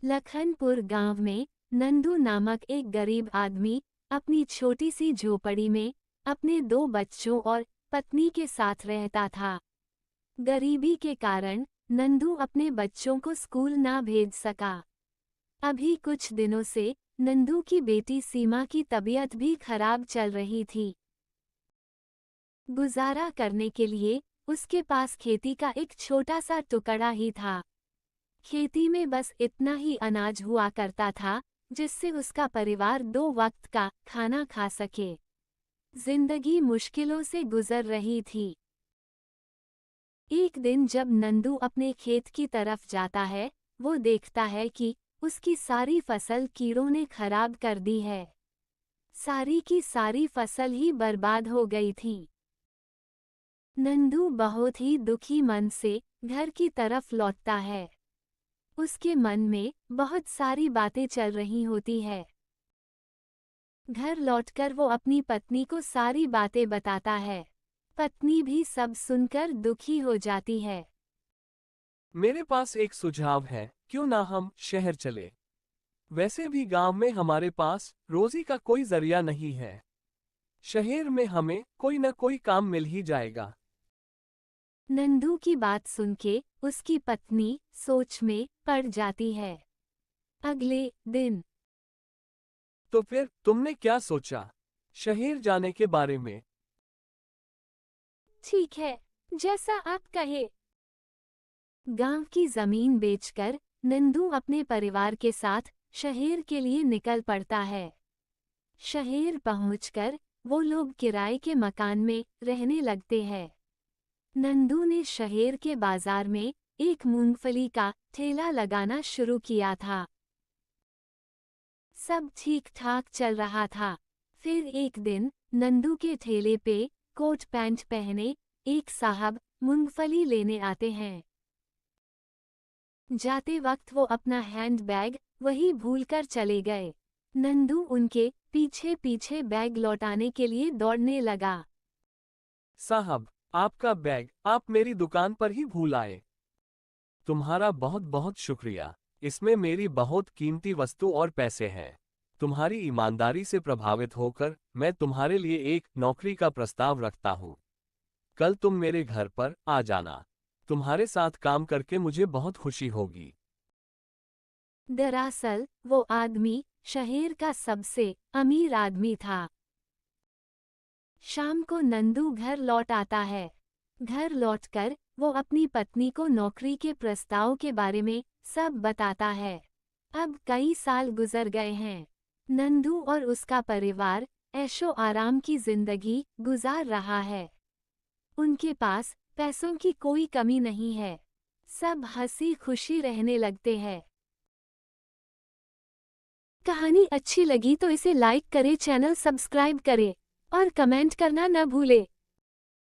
लखनपुर गांव में नंदू नामक एक गरीब आदमी अपनी छोटी सी झोपड़ी में अपने 2 बच्चों और पत्नी के साथ रहता था। गरीबी के कारण नंदू अपने बच्चों को स्कूल ना भेज सका। अभी कुछ दिनों से नंदू की बेटी सीमा की तबीयत भी खराब चल रही थी। गुजारा करने के लिए उसके पास खेती का एक छोटा सा टुकड़ा ही था। खेती में बस इतना ही अनाज हुआ करता था जिससे उसका परिवार 2 वक्त का खाना खा सके। जिंदगी मुश्किलों से गुजर रही थी। एक दिन जब नंदू अपने खेत की तरफ जाता है, वो देखता है कि उसकी सारी फसल कीड़ों ने खराब कर दी है। सारी की सारी फसल ही बर्बाद हो गई थी। नंदू बहुत ही दुखी मन से घर की तरफ लौटता है। उसके मन में बहुत सारी बातें चल रही होती है। घर लौटकर वो अपनी पत्नी को सारी बातें बताता है। पत्नी भी सब सुनकर दुखी हो जाती है। मेरे पास एक सुझाव है, क्यों ना हम शहर चले। वैसे भी गांव में हमारे पास रोजी का कोई जरिया नहीं है। शहर में हमें कोई न कोई काम मिल ही जाएगा। नंदू की बात सुनके उसकी पत्नी सोच में पड़ जाती है। अगले दिन तो फिर तुमने क्या सोचा शहर जाने के बारे में? ठीक है, जैसा आप कहे। गांव की जमीन बेचकर नंदू अपने परिवार के साथ शहर के लिए निकल पड़ता है। शहर पहुंचकर वो लोग किराए के मकान में रहने लगते हैं। नंदू ने शहर के बाजार में एक मूंगफली का ठेला लगाना शुरू किया था। सब ठीक ठाक चल रहा था। फिर एक दिन नंदू के ठेले पे कोट पैंट पहने एक साहब मूंगफली लेने आते हैं। जाते वक्त वो अपना हैंडबैग वही भूलकर चले गए। नंदू उनके पीछे पीछे बैग लौटाने के लिए दौड़ने लगा। साहब, आपका बैग आप मेरी दुकान पर ही भूल आए। तुम्हारा बहुत बहुत शुक्रिया। इसमें मेरी बहुत कीमती वस्तु और पैसे हैं। तुम्हारी ईमानदारी से प्रभावित होकर मैं तुम्हारे लिए एक नौकरी का प्रस्ताव रखता हूँ। कल तुम मेरे घर पर आ जाना। तुम्हारे साथ काम करके मुझे बहुत खुशी होगी। दरअसल वो आदमी शहर का सबसे अमीर आदमी था। शाम को नंदू घर लौट आता है। घर लौटकर वो अपनी पत्नी को नौकरी के प्रस्ताव के बारे में सब बताता है। अब कई साल गुजर गए हैं। नंदू और उसका परिवार ऐशो आराम की जिंदगी गुजार रहा है। उनके पास पैसों की कोई कमी नहीं है। सब हंसी खुशी रहने लगते हैं। कहानी अच्छी लगी तो इसे लाइक करें, चैनल सब्सक्राइब करें और कमेंट करना न भूलें।